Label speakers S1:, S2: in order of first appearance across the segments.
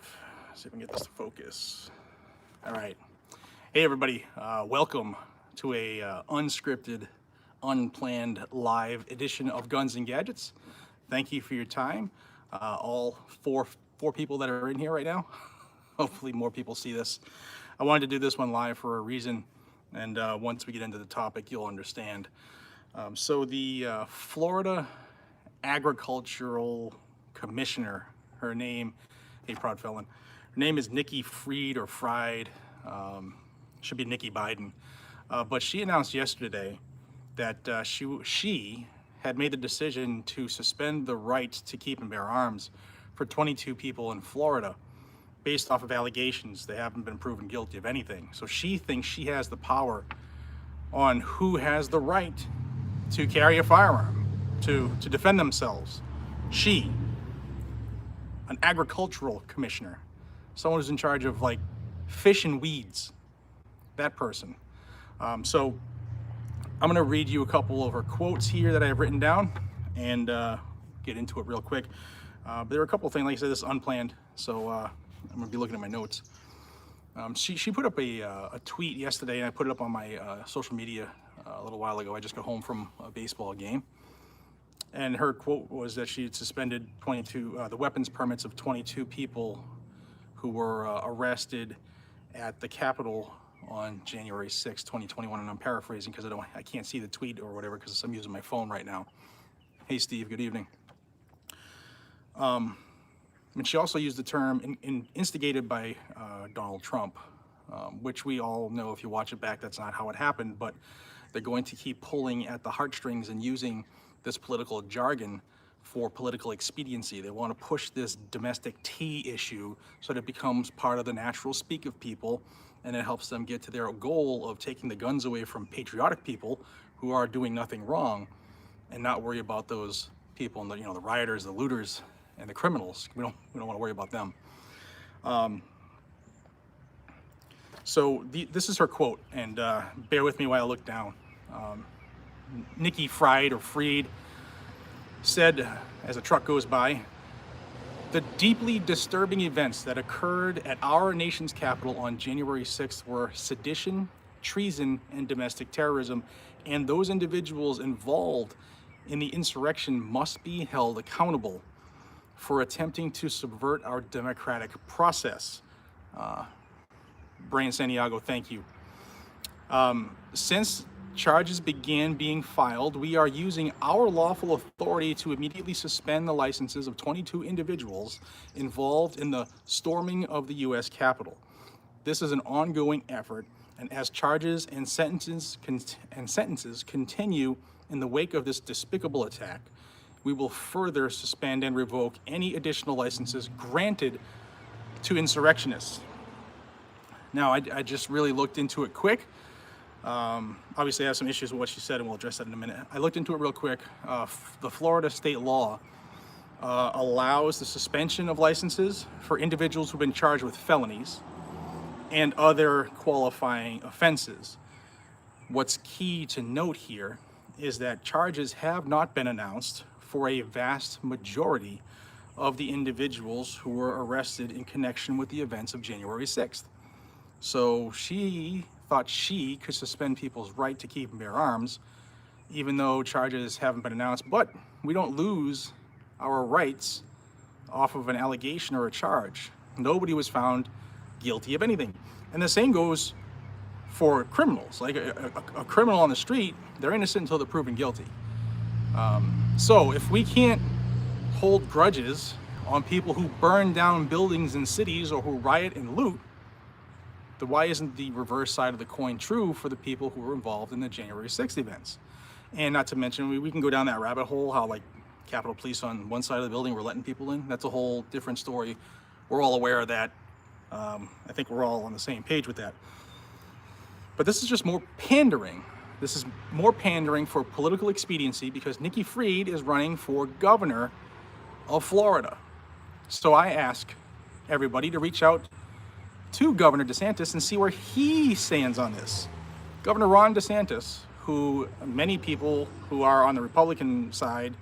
S1: live. See if we can get this to focus. All right. Hey, everybody. Welcome to a unscripted, unplanned live edition of Guns and Gadgets. Thank you for your time. All four people that are in here right now. Hopefully more people see this. I wanted to do this one live for a reason, and once we get into the topic, you'll understand. So the Florida Agricultural Commissioner, her name, a proud felon, her name is Nikki Fried or Fried, should be Nikki Biden, but she announced yesterday that she had made the decision to suspend the right to keep and bear arms for 22 people in Florida based off of allegations. They haven't been proven guilty of anything. So she thinks she has the power on who has the right to carry a firearm, to defend themselves. She, an agricultural commissioner, someone who's in charge of like fish and weeds, that person. So I'm gonna read you a couple of her quotes here that I have written down and get into it real quick. But there are a couple of things, like I said, this is unplanned, so I'm gonna be looking at my notes. She put up a tweet yesterday, and I put it up on my social media a little while ago. I just got home from a baseball game, and her quote was that she had suspended the weapons permits of 22 people who were arrested at the Capitol on January 6, 2021. And I'm paraphrasing because I can't see the tweet or whatever because I'm using my phone right now. Hey, Steve, good evening. And she also used the term instigated by Donald Trump, which we all know, if you watch it back, that's not how it happened, but they're going to keep pulling at the heartstrings and using this political jargon for political expediency. They want to push this domestic tea issue so that it becomes part of the natural speak of people, and it helps them get to their goal of taking the guns away from patriotic people who are doing nothing wrong, and not worry about those people and the rioters, the looters, and the criminals. We don't want to worry about them. So this is her quote, and bear with me while I look down. Nikki Fried or Freed said, as a truck goes by, "The deeply disturbing events that occurred at our nation's capital on January 6th were sedition, treason, and domestic terrorism, and those individuals involved in the insurrection must be held accountable for attempting to subvert our democratic process." Brian Santiago, thank you. Since charges began being filed, we are using our lawful authority to immediately suspend the licenses of 22 individuals involved in the storming of the U.S. Capitol. This is an ongoing effort, and as charges and sentences continue in the wake of this despicable attack, we will further suspend and revoke any additional licenses granted to insurrectionists. Now, I just really looked into it quick. Obviously, I have some issues with what she said, and we'll address that in a minute. I looked into it real quick. The Florida state law allows the suspension of licenses for individuals who've been charged with felonies and other qualifying offenses. What's key to note here is that charges have not been announced for a vast majority of the individuals who were arrested in connection with the events of January 6th. So she thought she could suspend people's right to keep and bear arms, even though charges haven't been announced. But we don't lose our rights off of an allegation or a charge. Nobody was found guilty of anything. And the same goes for criminals. Like a criminal on the street, they're innocent until they're proven guilty. So if we can't hold grudges on people who burn down buildings in cities or who riot and loot, then why isn't the reverse side of the coin true for the people who were involved in the January 6th events? And not to mention, we can go down that rabbit hole, how like Capitol Police on one side of the building were letting people in. That's a whole different story. We're all aware of that. I think we're all on the same page with that. But this is just more pandering. This is more pandering for political expediency because Nikki Fried is running for governor of Florida. So I ask everybody to reach out to Governor DeSantis and see where he stands on this. Governor Ron DeSantis, who many people who are on the Republican side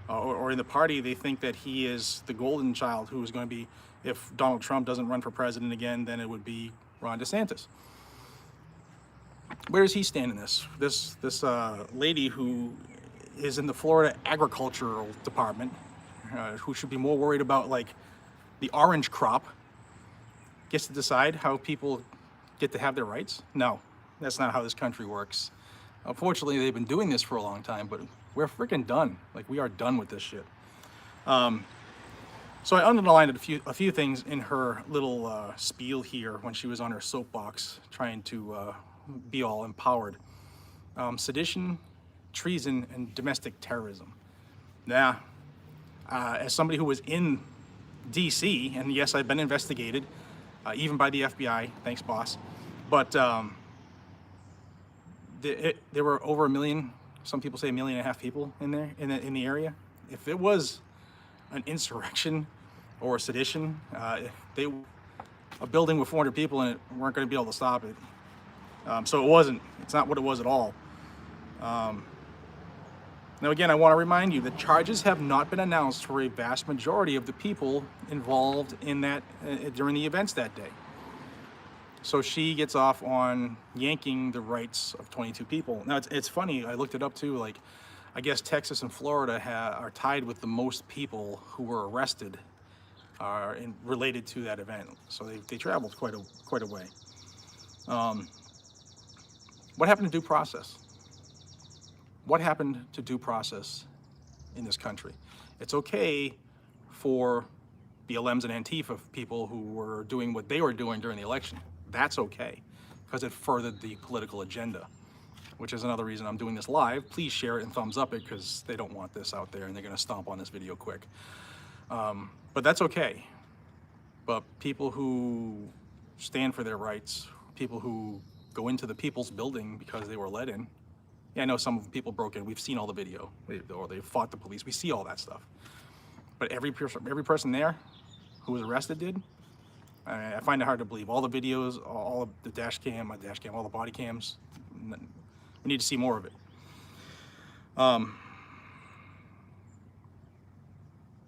S1: or in the party, they think that he is the golden child who is going to be if Donald Trump doesn't run for president again, then it would be Ron DeSantis. Where does he stand in this? This lady who is in the Florida Agricultural Department, who should be more worried about like the orange crop, gets to decide how people get to have their rights? No, that's not how this country works. Unfortunately, they've been doing this for a long time, but we're freaking done. Like, we are done with this shit. So I underlined a few things in her little spiel here when she was on her soapbox trying to be all empowered. Sedition, treason, and domestic terrorism. Now, as somebody who was in DC, and yes, I've been investigated, even by the FBI, thanks boss, but there were over 1 million, some people say 1.5 million people in there, in the area. If it was an insurrection or a sedition, a building with 400 people in it weren't going to be able to stop it. So it's not what it was at all. Now again, I want to remind you that charges have not been announced for a vast majority of the people involved in that during the events that day. So she gets off on yanking the rights of 22 people. Now it's funny, I looked it up too, like I guess Texas and Florida are tied with the most people who were arrested related to that event. So they traveled quite a way. What happened to due process? What happened to due process in this country? It's okay for BLMs and Antifa people who were doing what they were doing during the election. That's okay, because it furthered the political agenda, which is another reason I'm doing this live. Please share it and thumbs up it, because they don't want this out there and they're gonna stomp on this video quick. But that's okay. But people who stand for their rights, people who go into the people's building because they were let in. Yeah, I know some people broke in. We've seen all the video, or they fought the police. We see all that stuff. But every person there who was arrested did. I find it hard to believe. All the videos, all of the all the body cams. We need to see more of it.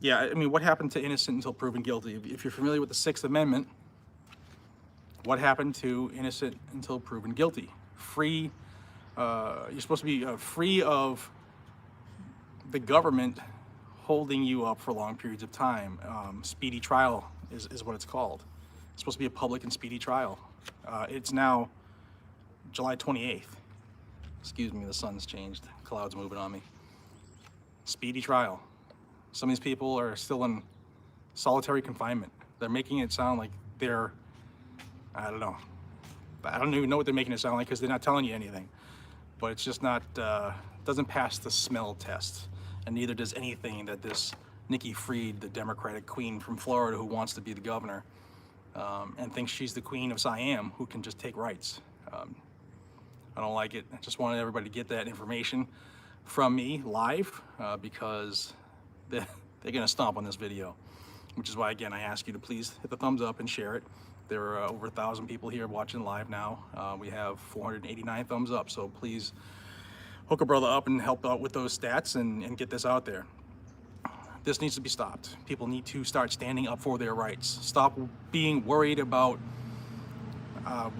S1: Yeah, I mean, what happened to innocent until proven guilty? If you're familiar with the Sixth Amendment, what happened to innocent until proven guilty? Free. You're supposed to be free of the government holding you up for long periods of time. Speedy trial is what it's called. It's supposed to be a public and speedy trial. It's now July 28th. Excuse me, the sun's changed. Clouds moving on me. Speedy trial. Some of these people are still in solitary confinement. They're making it sound like they're, I don't know. I don't even know what they're making it sound like, because they're not telling you anything. But it's just not, doesn't pass the smell test. And neither does anything that this Nikki Fried, the Democratic queen from Florida who wants to be the governor, and thinks she's the queen of Siam, who can just take rights. I don't like it. I just wanted everybody to get that information from me live, because they're gonna stomp on this video. Which is why, again, I ask you to please hit the thumbs up and share it. There are over 1,000 people here watching live now. We have 489 thumbs up, so please hook a brother up and help out with those stats and get this out there. This needs to be stopped. People need to start standing up for their rights. Stop being worried about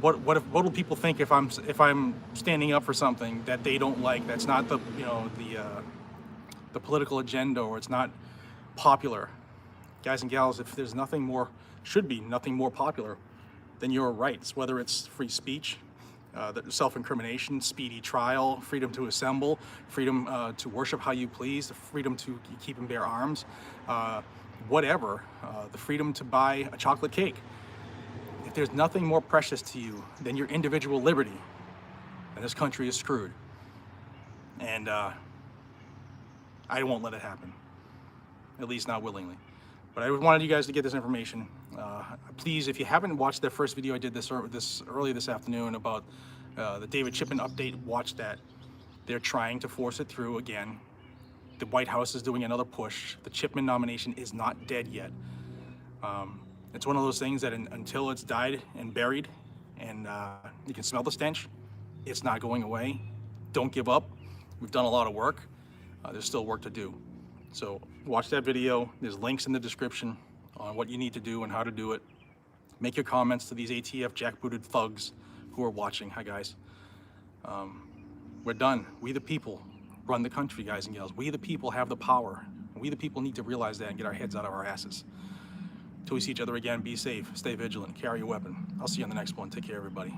S1: what will people think if I'm standing up for something that they don't like. That's not the the political agenda, or it's not popular. Guys and gals, if there's nothing more, should be nothing more popular than your rights, whether it's free speech, self-incrimination, speedy trial, freedom to assemble, freedom to worship how you please, the freedom to keep and bear arms, whatever, the freedom to buy a chocolate cake. If there's nothing more precious to you than your individual liberty, then this country is screwed. And I won't let it happen, at least not willingly. But I wanted you guys to get this information. Please, if you haven't watched the first video I did early this afternoon about the David Chipman update, watch that. They're trying to force it through again. The White House is doing another push. The Chipman nomination is not dead yet. It's one of those things that until it's died and buried, and you can smell the stench, it's not going away. Don't give up. We've done a lot of work. There's still work to do. So watch that video. There's links in the description on what you need to do and how to do it. Make your comments to these ATF jackbooted thugs who are watching. Hi, guys. We're done. We the people run the country, guys and gals. We the people have the power. We the people need to realize that and get our heads out of our asses. Till we see each other again, be safe, stay vigilant, carry a weapon. I'll see you on the next one. Take care, everybody.